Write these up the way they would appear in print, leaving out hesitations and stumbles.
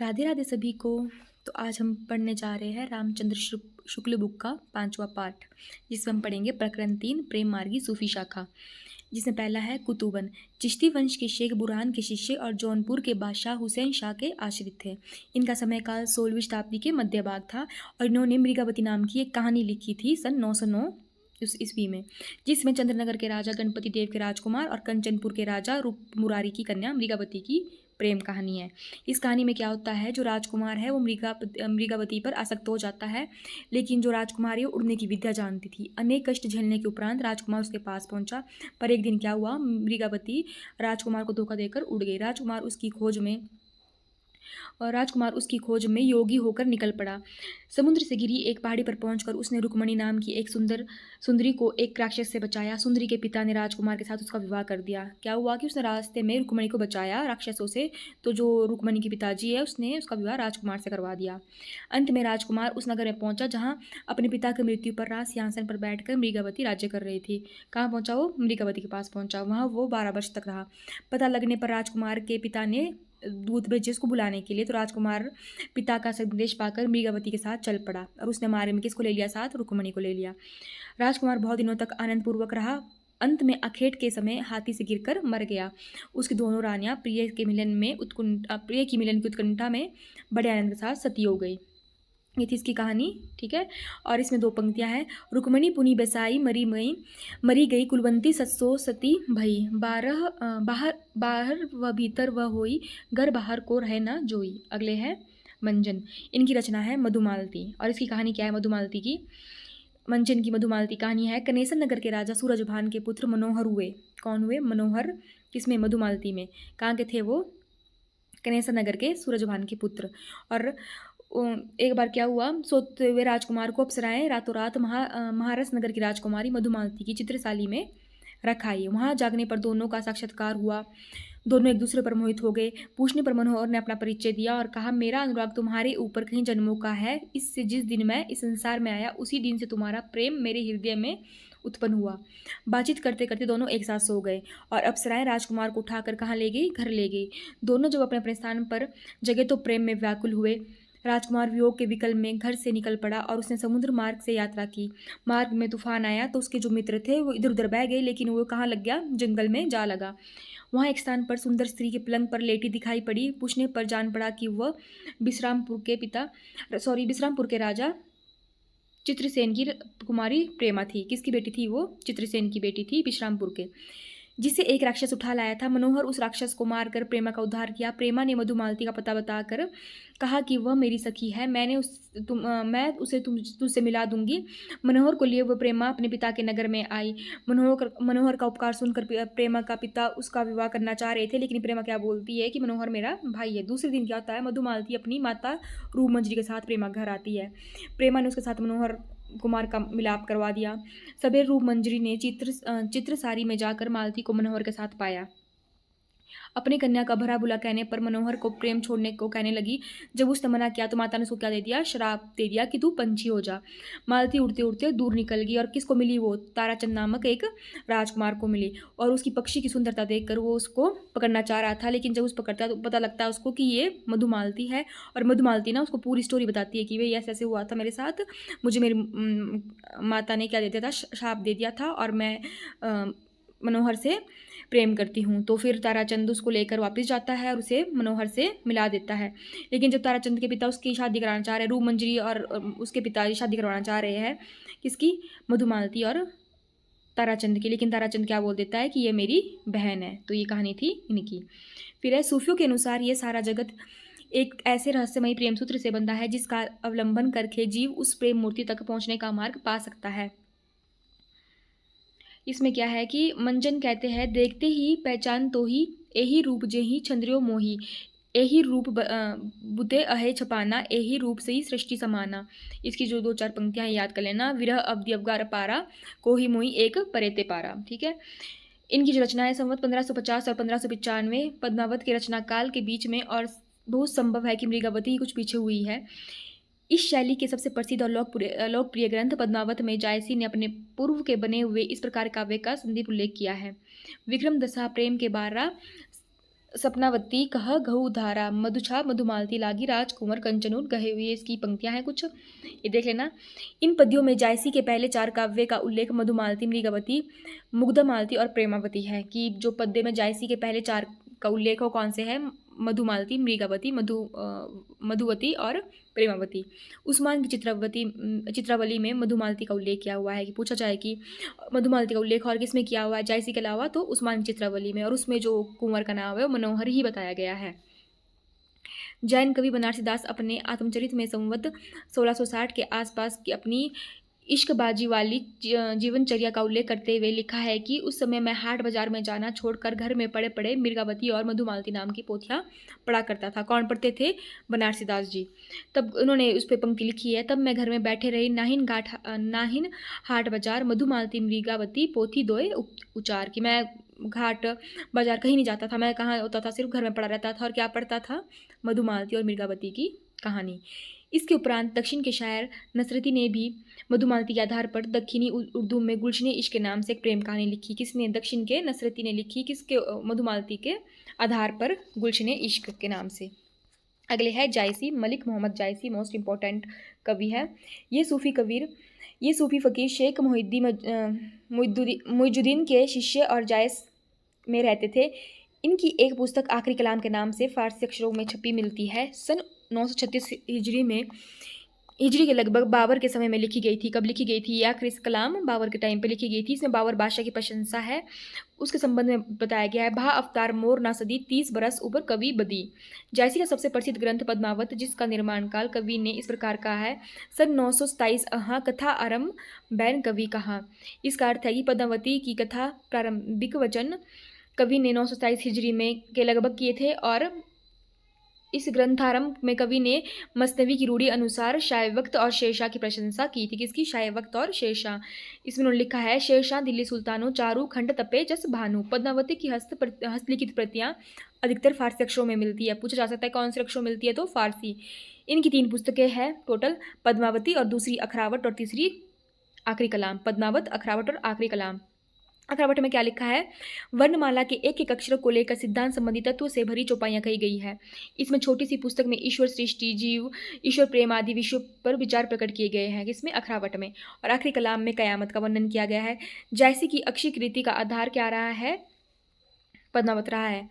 राधे राधे सभी को। तो आज हम पढ़ने जा रहे हैं रामचंद्र शुक्ल बुक का 5वां पाठ, जिसमें हम पढ़ेंगे प्रकरण 3 प्रेम मार्गी सूफी शाखा, जिसमें पहला है कुतुबन। चिश्ती वंश के शेख बुरहान के शिष्य और जौनपुर के बादशाह हुसैन शाह के आश्रित थे। इनका समय काल 16वीं शताब्दी के मध्य भाग था और इन्होंने मृगावती नाम की एक कहानी लिखी थी सन 909 ईस्वी में, जिसमें चंद्रनगर के राजा गणपति देव के राजकुमार और कंचनपुर के राजा रूप मुरारी की कन्या मृगावती की प्रेम कहानी है। इस कहानी में क्या होता है, जो राजकुमार है वो मृगावती पर आसक्त हो जाता है, लेकिन जो राजकुमारी उड़ने की विद्या जानती थी। अनेक कष्ट झेलने के उपरांत राजकुमार उसके पास पहुंचा, पर एक दिन क्या हुआ, मृगावती राजकुमार को धोखा देकर उड़ गई। राजकुमार उसकी खोज में योगी होकर निकल पड़ा। समुद्र से घिरी एक पहाड़ी पर पहुंचकर उसने रुक्मणी नाम की एक सुंदरी को एक राक्षस से बचाया। सुंदरी के पिता ने राजकुमार के साथ उसका विवाह कर दिया। क्या हुआ कि उसने रास्ते में रुक्मणी को बचाया राक्षसों से, तो जो रुक्मणी के पिताजी है उसने उसका विवाह राजकुमार से करवा दिया। अंत में राजकुमार उस नगर में पहुंचा जहाँ अपने पिता की मृत्यु पर राज सिंहासन पर बैठकर मृगावती राज्य कर रही थी। कहाँ पहुंचा वो? मृगावती के पास पहुंचा। वहाँ वो 12 वर्ष तक रहा। पता लगने पर राजकुमार के पिता ने दूत भेजे उसको बुलाने के लिए, तो राजकुमार पिता का संदेश पाकर मृगावती के साथ चल पड़ा और उसने मारे में किसको ले लिया साथ? रुक्मणी को ले लिया। राजकुमार बहुत दिनों तक आनंदपूर्वक रहा। अंत में अखेट के समय हाथी से गिरकर मर गया। उसकी दोनों रानियां प्रिय की मिलन की उत्कंठा में बड़े आनंद के साथ सती हो गई। ये थी इसकी कहानी, ठीक है। और इसमें 2 पंक्तियां हैं। रुक्मणी पुनि बसाई मरी गई कुलवंती सत्सो सती भई, बाहर व भीतर वह होई, घर बाहर को रहे न जोई। अगले है मंजन। इनकी रचना है मधुमालती। और इसकी कहानी क्या है मधुमालती की? मंजन की मधुमालती कहानी है। कनेसन नगर के राजा सूरजभान के पुत्र मनोहर हुए। कौन हुए? मनोहर। किसमें? मधुमालती में। कहाँ के थे वो? कनेसन नगर के सूरजभान के पुत्र। और एक बार क्या हुआ, सोते हुए राजकुमार को अप्सराएं रातों रात महारस नगर की राजकुमारी मधुमालती की चित्रशाली में रखाई। वहां जागने पर दोनों का साक्षात्कार हुआ। दोनों एक दूसरे पर मोहित हो गए। पूछने पर मनोहर ने अपना परिचय दिया और कहा, मेरा अनुराग तुम्हारे ऊपर कहीं जन्मों का है। इससे जिस दिन मैं इस संसार में आया उसी दिन से तुम्हारा प्रेम मेरे हृदय में उत्पन्न हुआ। बातचीत करते करते दोनों एक साथ सो गए और अप्सराएं राजकुमार को उठाकर कहाँ ले गई? घर ले गई। दोनों जब अपने अपने स्थान पर जगह तो प्रेम में व्याकुल हुए। राजकुमार वियोग के विकल में घर से निकल पड़ा और उसने समुद्र मार्ग से यात्रा की। मार्ग में तूफान आया तो उसके जो मित्र थे वो इधर उधर बह गए, लेकिन वो कहाँ लग गया? जंगल में जा लगा। वहाँ एक स्थान पर सुंदर स्त्री के पलंग पर लेटी दिखाई पड़ी। पूछने पर जान पड़ा कि वह विश्रामपुर के राजा चित्रसेन की कुमारी प्रेमा थी। किसकी बेटी थी वो? चित्रसेन की बेटी थी, विश्रामपुर के, जिसे एक राक्षस उठा लाया था। मनोहर उस राक्षस को मारकर प्रेमा का उद्धार किया। प्रेमा ने मधुमालती का पता बताकर कहा कि वह मेरी सखी है, मैं उसे तुझसे मिला दूंगी। मनोहर को लिए वह प्रेमा अपने पिता के नगर में आई। मनोहर का उपकार सुनकर प्रेमा का पिता उसका विवाह करना चाह रहे थे, लेकिन प्रेमा क्या बोलती है कि मनोहर मेरा भाई है। दूसरे दिन क्या होता है, मधुमालती अपनी माता रूपमंजरी के साथ प्रेमा घर आती है। प्रेमा ने उसके साथ मनोहर कुमार का मिलाप करवा दिया। सवेरे रूपमंजरी ने चित्रसारी में जाकर मालती को मनोहर के साथ पाया। अपनी कन्या का भरा बुला कहने पर मनोहर को प्रेम छोड़ने को कहने लगी। जब उसने मना किया तो माता ने उसको क्या दे दिया? श्राप दे दिया कि तू पंछी हो जा। मालती उड़ते उड़ते दूर निकल गई और किसको मिली? वो ताराचंद नामक एक राजकुमार को मिली और उसकी पक्षी की सुंदरता देखकर वो उसको पकड़ना चाह रहा था, लेकिन जब उस पकड़ता तो पता लगता है उसको कि ये मधुमालती है। और मधुमालती ना उसको पूरी स्टोरी बताती है कि वे ऐसे ऐसे हुआ था मेरे साथ, मुझे मेरी माता ने क्या दे दिया था? श्राप दे दिया था और मैं मनोहर से प्रेम करती हूँ। तो फिर ताराचंद उसको लेकर वापस जाता है और उसे मनोहर से मिला देता है। लेकिन जब ताराचंद के पिता उसकी शादी कराना चाह रहे हैं, रूपमंजरी और उसके पिताजी शादी करवाना चाह रहे हैं, किसकी? मधुमालती और ताराचंद की, लेकिन ताराचंद क्या बोल देता है कि ये मेरी बहन है। तो ये कहानी थी इनकी। फिर है, सूफियों के अनुसार ये सारा जगत एक ऐसे रहस्यमयी प्रेम सूत्र से बंधा है जिसका अवलंबन करके जीव उस प्रेम मूर्ति तक पहुँचने का मार्ग पा सकता है। इसमें क्या है कि मंजन कहते हैं, देखते ही पहचान तो ही एही रूप जेही चंद्रियो मोही, एही रूप बुते अहे छपाना, एही रूप से ही सृष्टि समाना। इसकी जो 2-4 पंक्तियां याद कर लेना। विरह अवधि अवगार पारा, कोही मोही एक परेते पारा। ठीक है। इनकी जो रचना है संवत 1550 और 1595 पद्मावत के रचना काल के बीच में, और बहुत संभव है कि मृगावती कुछ पीछे हुई है। इस शैली के सबसे प्रसिद्ध और लोकप्रिय ग्रंथ पद्मावत में जायसी ने अपने पूर्व के बने हुए इस प्रकार काव्य का संदीप उल्लेख किया है। विक्रम दशा प्रेम के 12 सपनावती कह गहु धारा मधुछा मधुमालती लागी राजकुंवर कंचनूर गहे हुए, इसकी पंक्तियां हैं कुछ, ये देख लेना। इन पद्यों में जायसी के पहले 4 काव्य का उल्लेख मधुमालती, मृगावती, मुग्धमालती और प्रेमावती है। कि जो पद्य में जायसी के पहले 4 का उल्लेख हो कौन से है? मधुमालती, मृगावती, मधुवती और प्रेमावती। उस्मान की चित्रावली में मधुमालती का उल्लेख किया हुआ है। कि पूछा जाए कि मधुमालती का उल्लेख और किसमें किया हुआ है जायसी के अलावा, तो उस्मान की चित्रावली में, और उसमें जो कुंवर का नाम है वो मनोहर ही बताया गया है। जैन कवि बनारसी दास अपने आत्मचरित में संवत 1660 के आसपास की अपनी इश्कबाजी वाली जीवनचर्या का उल्लेख करते हुए लिखा है कि उस समय मैं हाट बाजार में जाना छोड़कर घर में पड़े पड़े मृगावती और मधुमालती नाम की पोथियाँ पढ़ा करता था। कौन पढ़ते थे? बनारसी दास जी। तब उन्होंने उस पर पंक्ति लिखी है, तब मैं घर में बैठे रही नाहिन हाट बाजार मधुमालती मृगावती पोथी दोए उचार। कि मैं घाट बाजार कहीं नहीं जाता था, मैं कहाँ होता था, सिर्फ घर में पड़ा रहता था। और क्या पढ़ता था? मधुमालती और मृगावती की कहानी। इसके उपरांत दक्षिण के शायर नसरती ने भी मधुमालती के आधार पर दक्षिणी उर्दू में गुलशने इश्क के नाम से एक प्रेम कहानी लिखी। किसने? दक्षिण के नसरती ने लिखी। किसके? मधुमालती के आधार पर गुलशने इश्क के नाम से। अगले है जायसी, मलिक मोहम्मद जायसी, मोस्ट इम्पॉर्टेंट कवि है। ये सूफ़ी फ़कीर शेख मुइजुद्दीन के शिष्य और जायस में रहते थे। इनकी एक पुस्तक आखिरी कलाम के नाम से फारसी अक्षरों में छपी मिलती है। सन 936 हिजरी के लगभग बाबर के समय में लिखी गई थी। कब लिखी गई थी? ये आखिरी कलाम बाबर के टाइम पे लिखी गई थी। इसमें बाबर बादशाह की प्रशंसा है, उसके संबंध में बताया गया है। भा अवतार मोर ना सदी 30 बरस ऊपर कवि बदी। जायसी का सबसे प्रसिद्ध ग्रंथ पद्मावत, जिसका निर्माण काल कवि ने इस प्रकार कहा है, सन 927 अहा कथा आरंभ बैन कवि कहा। इसका अर्थ है कि पद्मावती की कथा प्रारंभिक वचन कवि ने 927 हिजरी में के लगभग किए थे। और इस ग्रंथारंभ में कवि ने मसनवी की रूढ़ी अनुसार शायवक्त और शेरशाह की प्रशंसा की थी। किसकी? शायवक्त और शेरशाह। इसमें उन्होंने लिखा है, शेरशाह दिल्ली सुल्तानो चारू खंड तपे जस भानु। पद्मावती की हस्तलिखित प्रतियां अधिकतर फारसी अक्षरों में मिलती है। पूछा जा सकता है कौन से अक्षरों में मिलती है? तो फारसी। इनकी 3 पुस्तकें हैं टोटल, पद्मावती और दूसरी अखरावट और तीसरी आखिरी कलाम। पद्मावत, अखरावट और आखिरी कलाम। अखरावट में क्या लिखा है? वर्णमाला के एक एक अक्षर को लेकर सिद्धांत संबंधी तत्वों से भरी चौपाइयां कही गई है। इसमें छोटी सी पुस्तक में ईश्वर सृष्टि, जीव, ईश्वर प्रेम आदि विषयों पर विचार प्रकट किए गए हैं। इसमें अखरावट में। और आखिरी कलाम में कयामत का वर्णन किया गया है। जायसी की अक्षय कृति का आधार क्या रहा है? पद्मावत रहा है।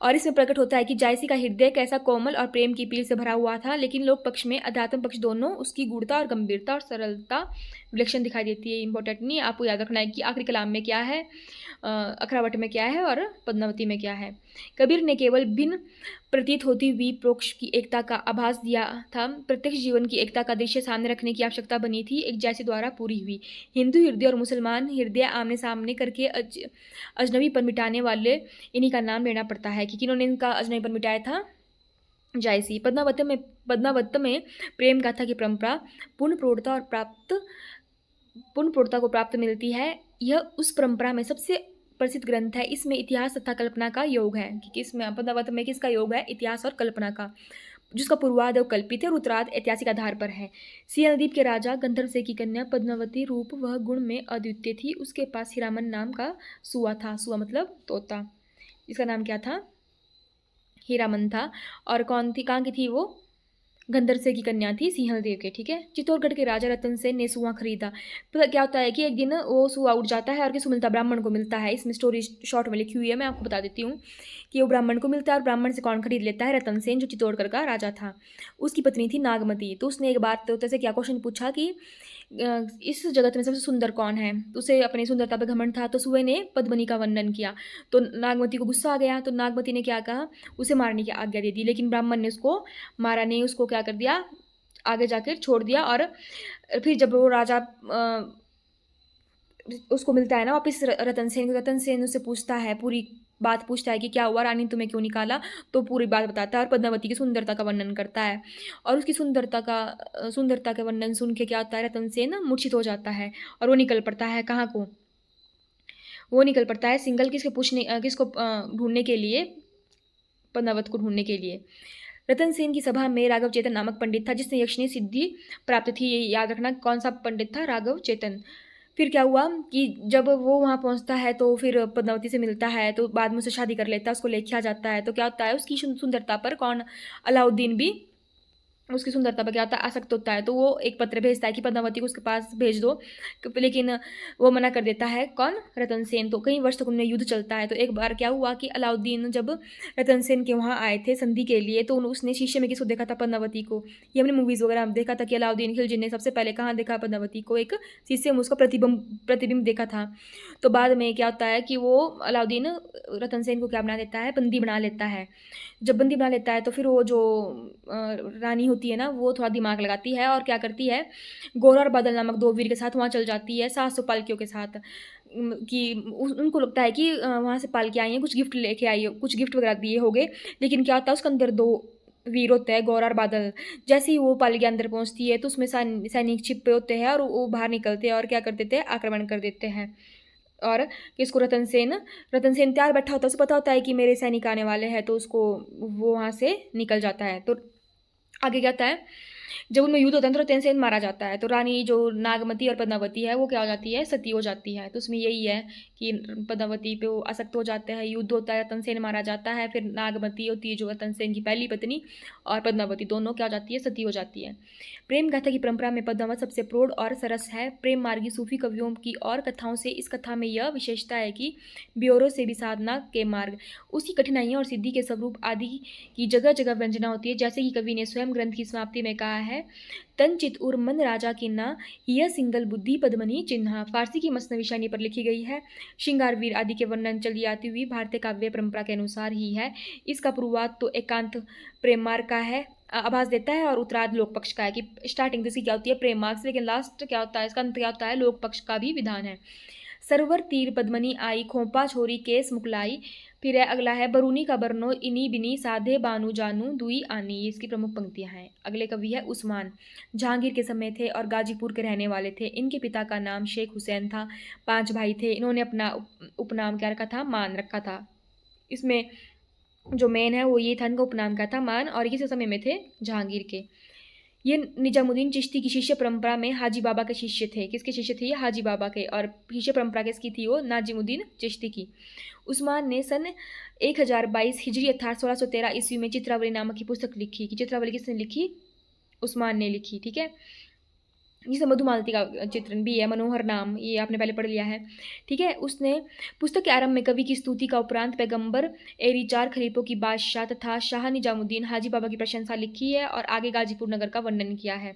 और इसमें प्रकट होता है कि जायसी का हृदय कैसा कोमल और प्रेम की पील से भरा हुआ था, लेकिन लोक पक्ष में अध्यात्म पक्ष दोनों उसकी गूढ़ता और गंभीरता और सरलता विलक्षण दिखाई देती है। इंपॉर्टेंट नहीं, आपको याद रखना है कि आखिरी कलाम में क्या है, अखरावट में क्या है और पद्मावती में क्या है। कबीर ने केवल भिन्न प्रतीत होती हुई प्रोक्ष की एकता का आभास दिया था। प्रत्यक्ष जीवन की एकता का दृश्य सामने रखने की आवश्यकता बनी थी, एक जैसी द्वारा पूरी हुई। हिंदू हृदय और मुसलमान हृदय आमने सामने करके अजनबीपन मिटाने वाले इन्हीं का नाम लेना पड़ता है। कि किन्होंने इनका अजनबीपन मिटाया था? जायसी। पद्मावत में प्रेम गाथा की परंपरा पूर्ण प्रौढ़ता को प्राप्त मिलती है। यह उस परंपरा में सबसे प्रसिद्ध ग्रंथ है। इसमें इतिहास तथा कल्पना का योग है। कि किसमें? पद्मावत में किसका योग है? इतिहास और कल्पना का, जिसका पूर्वार्ध कल्पित है और उत्तरार्ध ऐतिहासिक आधार पर है। सियालदीप के राजा गंधर्व सेन की कन्या पद्मावती रूप वह गुण में अद्वितीय थी। उसके पास हीरामन नाम का सुआ था। सुआ मतलब तोता। इसका नाम क्या था? हीरामन था। और कौन थी, कहाँ की थी वो? गंधर्व सेन की कन्या थी सिंहलदेव के। ठीक है। चित्तौड़गढ़ के राजा रतन सेन ने सुआ खरीदा। तो क्या होता है कि एक दिन वो सुआ उड़ जाता है और किसको मिलता है? ब्राह्मण को मिलता है। इसमें स्टोरी शॉर्ट में लिखी हुई है, मैं आपको बता देती हूँ कि वो ब्राह्मण को मिलता है। और ब्राह्मण से कौन खरीद लेता है? रतन सेन, जो चित्तौड़गढ़ का राजा था। उसकी पत्नी थी नागमती। तो उसने एक बार तोते से क्या क्वेश्चन पूछा कि इस जगत में सबसे सुंदर कौन है? तो उसे अपनी सुंदरता पर घमंड था। तो सुए ने पद्मनी का वर्णन किया। तो नागमती को गुस्सा आ गया। तो नागमती ने क्या कहा? उसे मारने की आज्ञा दे दी। लेकिन ब्राह्मण ने उसको मारा नहीं, उसको क्या कर दिया? आगे जाकर छोड़ दिया। और फिर जब वो राजा उसको मिलता है ना वापस रतन सेन उससे पूछता है, पूरी बात पूछता है कि क्या हुआ रानी, तुम्हें क्यों निकाला? तो पूरी बात बताता है और पद्मावती की सुंदरता का वर्णन करता है। और उसकी सुंदरता का वर्णन सुन के क्या होता है? रतन सेन मूर्छित हो जाता है और वो निकल पड़ता है। कहाँ को? वो निकल पड़ता है सिंगल किसको ढूंढने के लिए? पद्मावत को ढूंढने के लिए। रतन सेन की सभा में राघव चेतन नामक पंडित था, जिसने यक्षिणी सिद्धि प्राप्त थी। ये याद रखना। कौन सा पंडित था? राघव चेतन। फिर क्या हुआ कि जब वो वहाँ पहुँचता है तो फिर पद्मावती से मिलता है, तो बाद में उससे शादी कर लेता है, उसको लेके आ जाता है। तो क्या होता है, उसकी सुंदरता पर कौन, अलाउद्दीन भी उसकी सुंदरता पर क्या होता है, आसक्त होता है। तो वो एक पत्र भेजता है कि पद्मावती को उसके पास भेज दो, लेकिन वो मना कर देता है। कौन, रतन सेन। तो कई वर्ष तक उनमें युद्ध चलता है। तो एक बार क्या हुआ कि अलाउद्दीन जब रतन सेन के वहाँ आए थे संधि के लिए, तो उसने शीशे में किसको देखा था, पद्मावती को। ये हमने मूवीज़ वगैरह में देखा था कि अलाउद्दीन खिलजी ने सबसे पहले कहाँ देखा, पद्मावती को, एक शीशे में उसका प्रतिबिंब देखा था। तो बाद में क्या होता है कि वो अलाउद्दीन रतन सेन को क्या बना देता है, बंदी बना लेता है। जब बंदी बना लेता है तो फिर वो जो रानी होती है ना, वो थोड़ा दिमाग लगाती है और क्या करती है, गोरा और बादल नामक दो वीर के साथ वहाँ चल जाती है 700 पालकियों के साथ। कि उनको लगता है कि वहाँ से पालकी आई हैं, कुछ गिफ्ट लेके आई है, कुछ गिफ्ट वगैरह दिए होंगे। लेकिन क्या होता है, उसके अंदर दो वीर होते हैं, गौरा और बादल। जैसे ही वो पालकी अंदर पहुँचती है तो उसमें सैनिक छिपे होते हैं और वो बाहर निकलते हैं और क्या कर देते हैं, आक्रमण कर देते हैं। और किसको, रतन सेन। रतन सेन तैयार बैठा होता है, उसे पता होता है कि मेरे सैनिक आने वाले हैं, तो उसको वो वहाँ से निकल जाता है। तो आगे क्या होता है, जब उनमें युद्ध होता है तो रतन सेन मारा जाता है। तो रानी जो नागमती और पद्मावती है वो क्या हो जाती है, सती हो जाती है। तो उसमें यही है कि पद्मावती पे वो आसक्त हो जाते हैं, युद्ध होता है, रतन सेन मारा जाता है। फिर नागमती होती है जो रतन सेन की पहली पत्नी, और पद्मावती दोनों क्या हो जाती है, सती हो जाती है। प्रेम गाथा की परंपरा में पद्मावत सबसे प्रौढ़ और सरस है। प्रेम मार्गी सूफी कवियों की और कथाओं से इस कथा में यह विशेषता है कि ब्योरों से भी साधना के मार्ग, उसकी कठिनाइयों और सिद्धि के स्वरूप आदि की जगह जगह व्यंजना होती है। जैसे कि कवि ने स्वयं ग्रंथ की समाप्ति में कहा है, तन चित उर मन राजा की ना, यह सिंगल बुद्धि पद्मनी चिन्हा। फारसी की मसनवी शायरी पर लिखी गई है। श्रृंगार वीर आदि के वर्णन चली आती हुई भारतीय काव्य परंपरा के अनुसार ही है। इसका पूर्वार्ध तो एकांत प्रेम मार्ग का है, आभास देता है, और उत्तरार्ध लोक पक्ष का है। कि स्टार्टिंग तो इसकी क्या होती है, प्रेम मार्ग से, लेकिन लास्ट क्या होता है, इसका अंत क्या होता है, लोक पक्ष का भी विधान है। सरवर तीर पद्मनी आई, खोपा छोरी केस मुकलाई। फिर है अगला है, बरूनी का बरनो इनी बिनी साधे बानु जानू दुई आनी। ये इसकी प्रमुख पंक्तियां हैं। अगले कवि है उस्मान, जहांगीर के समय थे और गाजीपुर के रहने वाले थे। इनके पिता का नाम शेख हुसैन था। 5 भाई थे। इन्होंने अपना उपनाम क्या रखा था, मान रखा था। इसमें जो मेन है वो ये था, इनका उपनाम क्या था, मान, और किस समय में थे, जहांगीर के। ये निजामुद्दीन चिश्ती की शिष्य परंपरा में हाजी बाबा के शिष्य थे। किसके शिष्य थे ये, हाजी बाबा के। और शिष्य परंपरा किसकी थी, वो नाजिमुद्दीन चिश्ती की। उस्मान ने सन 1022 हिजरी अर्थात 1613 ईस्वी में चित्रावली नामक की पुस्तक लिखी। कि चित्रावली किसने लिखी, उस्मान ने लिखी। ठीक है, जिसे मधुमालती का चित्रण भी है, मनोहर नाम, ये आपने पहले पढ़ लिया है। ठीक है, उसने पुस्तक के आरंभ में कवि की स्तुति का उपरांत पैगंबर एरी 4 खलीफों की बादशाह तथा शाह निजामुद्दीन हाजी बाबा की प्रशंसा लिखी है, और आगे गाजीपुर नगर का वर्णन किया है।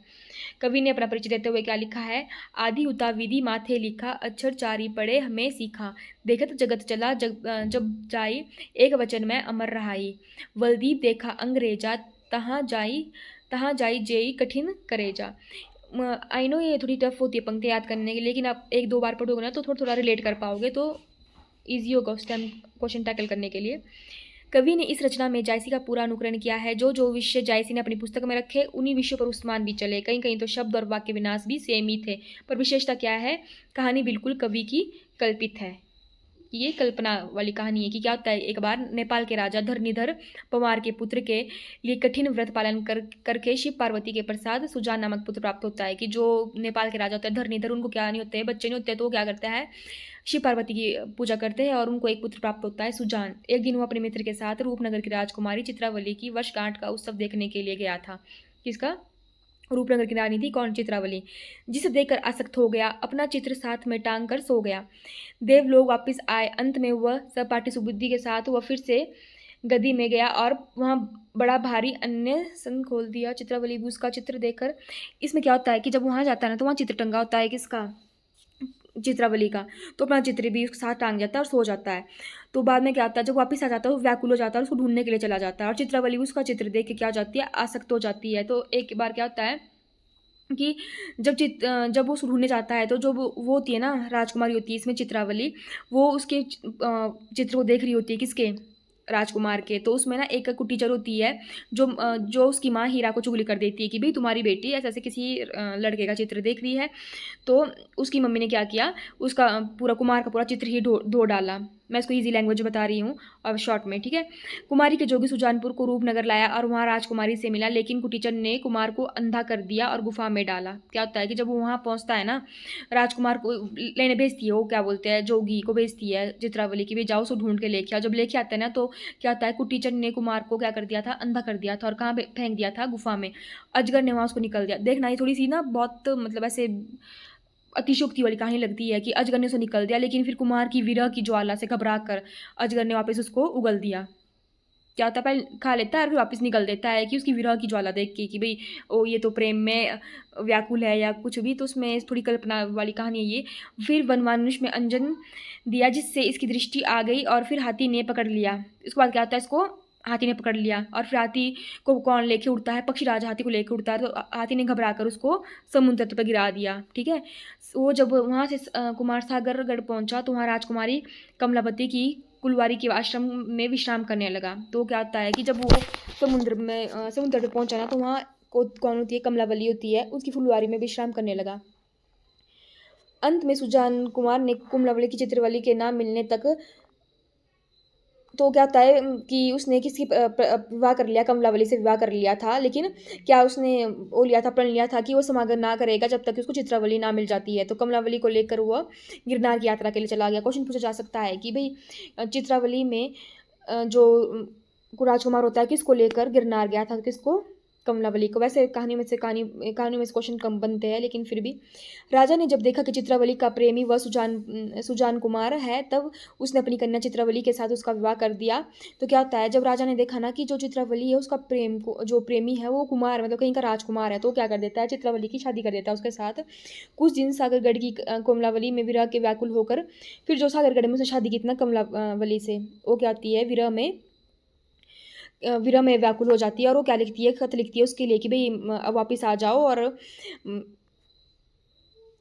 कवि ने अपना परिचय देते हुए क्या लिखा है, आदि उता विधि माथे लिखा, अक्षर चारी पढ़े हमें सीखा। देखत जगत चला जब जाई, एक वचन में अमर रहाई। वलदीप देखा अंग्रेजा, तहाँ जाई जेई कठिन करेजा। आई नो ये थोड़ी टफ होती है पंक्ति याद करने के लिए, लेकिन आप 1-2 बार पढ़ोगे ना तो थोड़ा थोड़ा रिलेट कर पाओगे, तो ईजी होगा उस टाइम क्वेश्चन टैकल करने के लिए। कवि ने इस रचना में जायसी का पूरा अनुकरण किया है। जो जो विषय जायसी ने अपनी पुस्तक में रखे, उन्हीं विषयों पर उस्मान भी चले। कहीं कहीं तो शब्द और वाक्य विन्यास भी सेम ही थे, पर विशेषता क्या है, कहानी बिल्कुल कवि की कल्पित है। ये कल्पना वाली कहानी है। कि क्या होता है, एक बार नेपाल के राजा धरनीधर पवार के पुत्र के लिए कठिन व्रत पालन करके शिव पार्वती के प्रसाद सुजान नामक पुत्र प्राप्त होता है। कि जो नेपाल के राजा होते हैं धरनीधर, उनको क्या नहीं होते हैं, बच्चे नहीं होते, तो वो क्या करता है, शिव पार्वती की पूजा करते हैं और उनको एक पुत्र प्राप्त होता है, सुजान। एक दिन वो अपने मित्र के साथ रूपनगर की राजकुमारी चित्रावली की वर्षगांठ का उत्सव देखने के लिए गया था। किसका, रूपनगर की रानी थी कौन, चित्रावली। जिसे देखकर आसक्त हो गया, अपना चित्र साथ में टांग कर सो गया। देवलोक वापस आए। अंत में वह सपाटी सुबुद्धि के साथ वह फिर से गदी में गया और वहाँ बड़ा भारी अन्य सन खोल दिया। चित्रावली भी उसका चित्र देखकर, इसमें क्या होता है कि जब वहाँ जाता है ना तो वहाँ चित्र टंगा होता है, किसका, चित्रावली का। तो अपना चित्र भी उसके साथ टांग जाता है और सो जाता है। तो बाद में क्या होता है, जब वापस आ जाता है वो व्याकुल हो जाता है और उसको ढूंढने के लिए चला जाता है, और चित्रावली उसका चित्र देख के क्या हो जाती है, आसक्त हो जाती है। तो एक बार क्या होता है कि जब वो ढूंढने जाता है, तो जो वो होती है ना, राजकुमारी होती है इसमें चित्रावली, वो उसके चित्र को देख रही होती है, किसके, राजकुमार के। तो उसमें ना एक कुटीचर होती है जो उसकी माँ हीरा को चुगली कर देती है कि भाई तुम्हारी बेटी ऐसे ऐसे किसी लड़के का चित्र देख रही है। तो उसकी मम्मी ने क्या किया, उसका पूरा कुमार का पूरा चित्र ही धो डाला। मैं इसको ईजी लैंग्वेज बता रही हूँ और शॉर्ट में, ठीक है। कुमारी के जोगी सुजानपुर को रूपनगर लाया और वहाँ राजकुमारी से मिला, लेकिन कुटीचर ने कुमार को अंधा कर दिया और गुफा में डाला। क्या होता है कि जब वो वहाँ पहुँचता है ना, राजकुमार को लेने भेजती है, वो क्या बोलते हैं, जोगी को भेजती है चित्रावली की, भी जाओ उसको ढूंढ के लेके आओ। जब लेके आते हैं ना, तो क्या होता है, कुटीचर ने कुमार को क्या कर दिया था, अंधा कर दिया था और कहाँ फेंक दिया था, गुफा में। अजगर ने वहाँ उसको निकल दिया। देखना, ये थोड़ी सी ना बहुत मतलब ऐसे अतिशोक्ति वाली कहानी लगती है कि अजगर ने उसे निकल दिया, लेकिन फिर कुमार की विरह की ज्वाला से घबरा कर अजगर ने वापस उसको उगल दिया। क्या होता है, पहले खा लेता है और फिर वापस निकल देता है कि उसकी विरह की ज्वाला देख के कि भाई ओ ये तो प्रेम में व्याकुल है या कुछ भी, तो उसमें थोड़ी कल्पना वाली कहानी है ये। फिर वनमानुष में अंजन दिया जिससे इसकी दृष्टि आ गई और फिर हाथी ने पकड़ लिया। इसके बाद क्या होता है, इसको हाथी ने पकड़ लिया और फिर हाथी को कौन लेके उड़ता है, पक्षीराज हाथी को लेके उड़ता है, तो हाथी ने घबरा कर उसको समुद्र तट पर गिरा दिया, ठीक है। वो जब वहाँ से कुमार सागरगढ़ पहुँचा तो वहाँ राजकुमारी कमलावती की कुलवारी के आश्रम में विश्राम करने लगा। तो क्या होता है कि जब वो समुद्र तट पहुँचा ना, तो वहाँ कौन होती है, कमलावली होती है, उसकी फुलवारी में विश्राम करने लगा। अंत में सुजान कुमार ने कमलावली की चित्रवली के नाम मिलने तक, तो क्या होता है कि उसने किसी विवाह कर लिया, कमलावली से विवाह कर लिया था, लेकिन क्या उसने वो लिया था, प्रण लिया था कि वो समागम ना करेगा जब तक उसको चित्रावली ना मिल जाती है। तो कमलावली को लेकर वह गिरनार की यात्रा के लिए चला गया। क्वेश्चन पूछा जा सकता है कि भाई चित्रावली में जो राजकुमार होता है किसको लेकर गिरनार गया था, किसको, कमलावली को। वैसे कहानी में से क्वेश्चन कम बनते हैं, लेकिन फिर भी राजा ने जब देखा कि चित्रावली का प्रेमी वह सुजान कुमार है, तब उसने अपनी कन्या चित्रावली के साथ उसका विवाह कर दिया। तो क्या होता है, जब राजा ने देखा ना कि जो चित्रावली है उसका जो प्रेमी है वो कुमार, मतलब कहीं का राजकुमार है, तो क्या कर देता है, चित्रावली की शादी कर देता है उसके साथ। कुछ दिन सागरगढ़ की कमलावली में विरह के व्याकुल होकर, फिर जो सागरगढ़ में उसने शादी की थी ना कमलावली से, वो क्या होती है, विरह में व्याकुल हो जाती है और वो क्या लिखती है, खत लिखती है उसके लिए कि भाई अब वापस आ जाओ, और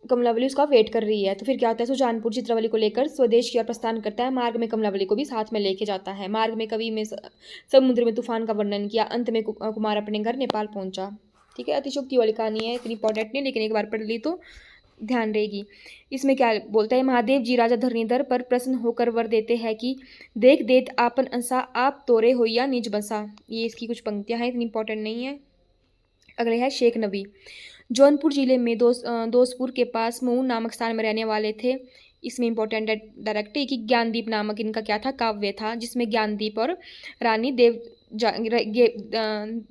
कमलावली उसका वेट कर रही है। तो फिर क्या होता है, सुजानपुर चित्रावली को लेकर स्वदेश की ओर प्रस्थान करता है। मार्ग में कमलावली को भी साथ में लेके जाता है। मार्ग में कवि में समुद्र में तूफान का वर्णन किया। अंत में कुमार अपने घर नेपाल पहुंचा। ठीक है, अतिशोक्ति वाली कहानी है, इतनी इंपॉर्टेंट नहीं, लेकिन एक बार पढ़ ली तो ध्यान रहेगी। इसमें क्या बोलता है, महादेव जी राजा धरणीधर पर प्रसन्न होकर वर देते हैं कि देख देत आपन अंसा आप तोरे होइया निज बसा। ये इसकी कुछ पंक्तियां हैं, इतनी इंपॉर्टेंट नहीं है। अगले है शेख नबी। जौनपुर जिले में दोसपुर के पास मऊ नामक स्थान में रहने वाले थे। इसमें इंपॉर्टेंट डायरेक्ट है कि ज्ञानदीप नामक इनका क्या था, काव्य था, जिसमें ज्ञानदीप और रानी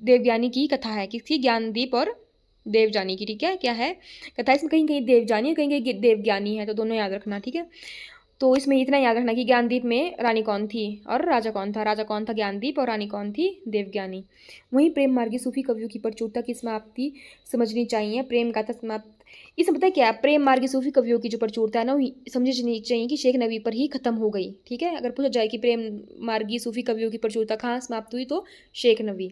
देवज्ञानी की कथा है। किसकी, ज्ञानदीप और देवजानी की, ठीक है। क्या है कथा, इसमें कहीं कहीं देवजानी है, कहीं कहीं देवज्ञानी है, तो दोनों याद रखना, ठीक है। तो इसमें इतना याद रखना कि ज्ञानदीप में रानी कौन थी और राजा कौन था। राजा कौन था, ज्ञानदीप, और रानी कौन थी, देवज्ञानी। वहीं प्रेम मार्गी सूफी कवियों की प्रचुरता की समाप्ति समझनी चाहिए। प्रेम गाथा समाप्त, इसमें पता है क्या, प्रेम मार्गी सूफी कवियों की जो प्रचुरता है ना, वो समझनी चाहिए कि शेख नबी पर ही खत्म हो गई। ठीक है, अगर पूछा जाए कि प्रेम मार्गी सूफी कवियों की प्रचुरता कहाँ समाप्त हुई, तो शेख नबी।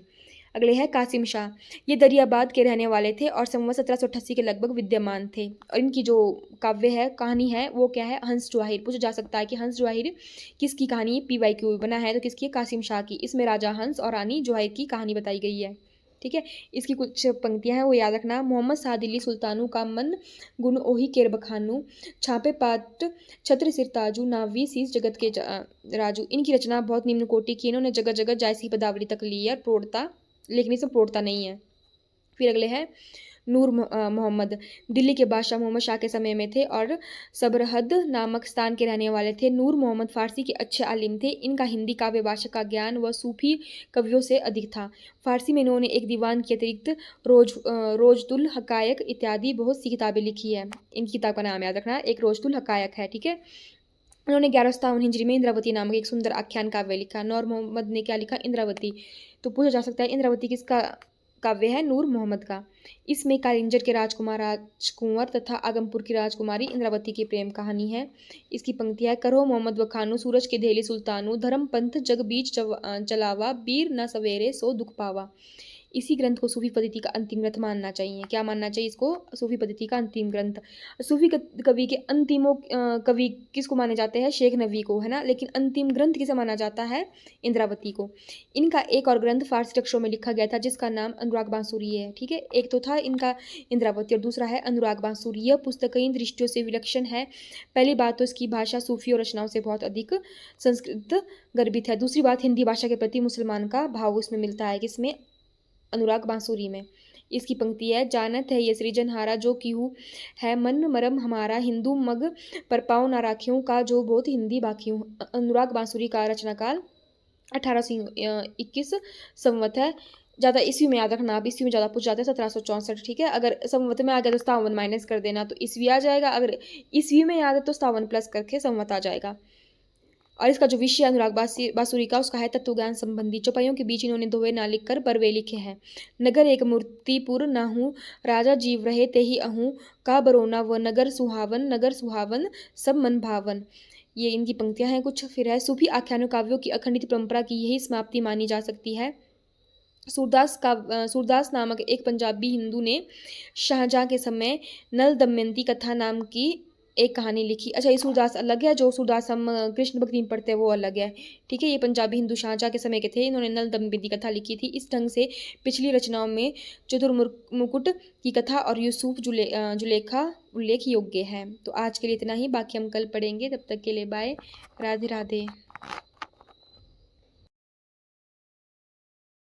अगले है कासिम शाह। ये दरियाबाद के रहने वाले थे और संवत 1788 के लगभग विद्यमान थे। और इनकी जो काव्य है, कहानी है, वो क्या है, हंस जवाहिर। पूछा जा सकता है कि हंस जवाहिर किसकी कहानी, PYQ बना है, तो किसकी है, कासिम शाह की। इसमें राजा हंस और रानी जवाहिर की कहानी बताई गई है। ठीक है, इसकी कुछ पंक्तियां हैं, वो याद रखना। मोहम्मद सादिली सुल्तानू का मन गुण ओही केर बखानू, छापे पाट छत्र सिर ताजू, नावी शीस जगत के राजू। इनकी रचना बहुत निम्न कोटि की, इन्होंने जगह जगह जायसी पदावली तक ली है, प्रौढ़ता, लेकिन इसमें प्रौढ़ता नहीं है। फिर अगले है नूर मोहम्मद। दिल्ली के बादशाह मोहम्मद शाह के समय में थे और सबरहद नामक स्थान के रहने वाले थे। नूर मोहम्मद फारसी के अच्छे आलिम थे। इनका हिंदी काव्य भाषा का ज्ञान व सूफी कवियों से अधिक था। फारसी में इन्होंने एक दीवान के अतिरिक्त रोजदुल हकायक इत्यादि बहुत सी किताबें लिखी है। इन किताब का नाम याद रखना, एक रोजदुल हकायक है, ठीक है। उन्होंने 1157 हिजरी में इंद्रावती नामक एक सुंदर आख्यान काव्य लिखा। नूर मोहम्मद ने क्या लिखा, इंद्रावती। तो पूछा जा सकता है इंद्रावती किसका काव्य है, नूर मोहम्मद का। इसमें कालिंजर के राजकुंवर तथा आगमपुर की राजकुमारी इंद्रावती की प्रेम कहानी है। इसकी पंक्तियां, करो मोहम्मद व खानू सूरज के धेली सुल्तानू, धर्म पंथ जग बीच चलावा, बीर न सवेरे सो दुख पावा। इसी ग्रंथ को सूफी पद्धति का अंतिम ग्रंथ मानना चाहिए। क्या मानना चाहिए इसको? सूफी पद्धति का अंतिम ग्रंथ। सूफी कवि के अंतिमों कवि किसको माने जाते हैं? शेख नबी को, है ना। लेकिन अंतिम ग्रंथ किसे माना जाता है? इंद्रावती को। इनका एक और ग्रंथ फारसी अक्षरों में लिखा गया था जिसका नाम अनुराग बांसुरी है, ठीक है। एक तो था इनका इंद्रावती और दूसरा है अनुराग बांसुरी। यह पुस्तक कई दृष्टियों से विलक्षण है। पहली बात तो इसकी भाषा सूफी और रचनाओं से बहुत अधिक संस्कृत गर्भित है। दूसरी बात, हिंदी भाषा के प्रति मुसलमान का भाव उसमें मिलता है। किसमें? अनुराग बांसुरी में। इसकी पंक्ति है, जानत है ये सृजनहारा जो किहू है मन मरम हमारा, हिंदू मग पर पाँव ना राखियों का जो बहुत हिंदी बाकियों। अनुराग बांसुरी का रचनाकाल 1821 संवत है। ज़्यादा ईस्वी में याद रखना, आप ईस्वी में ज़्यादा पूछ जाते हैं, 1764, ठीक है। अगर संवत में आ गया तो 57 माइनस कर देना तो ईस्वी आ जाएगा। अगर ईस्वी में याद है तो 57 प्लस करके संवत आ जाएगा। और इसका जो विषय अनुराग बांसुरी का उसका है तत्व ज्ञान संबंधी। चौपाइयों के बीच इन्होंने दोहे ना लिख कर बरवे लिखे हैं। नगर एक मूर्तिपुर ना हूँ, राजा जीव रहे ते ही अहूँ, का बरोना व नगर सुहावन सब मन भावन। ये इनकी पंक्तियां हैं कुछ। फिर है, सूफी आख्यानों काव्यों की अखंडित परंपरा की यही समाप्ति मानी जा सकती है। सूरदास नामक एक पंजाबी हिंदू ने शाहजहां के समय नल दमयंती कथा नाम की एक कहानी लिखी। अच्छा, ये सूरदास अलग है, जो सूरदास हम कृष्ण भक्ति में पढ़ते हैं वो अलग है, ठीक है। ये पंजाबी हिंदू शाहजहां के समय के थे। इन्होंने नल दमयंती कथा लिखी थी। इस ढंग से पिछली रचनाओं में चतुर्मुकुट की कथा और यूसुफ जुलेखा उल्लेख योग्य है। तो आज के लिए इतना ही, बाकी हम कल पढ़ेंगे। तब तक के लिए बाय, राधे राधे।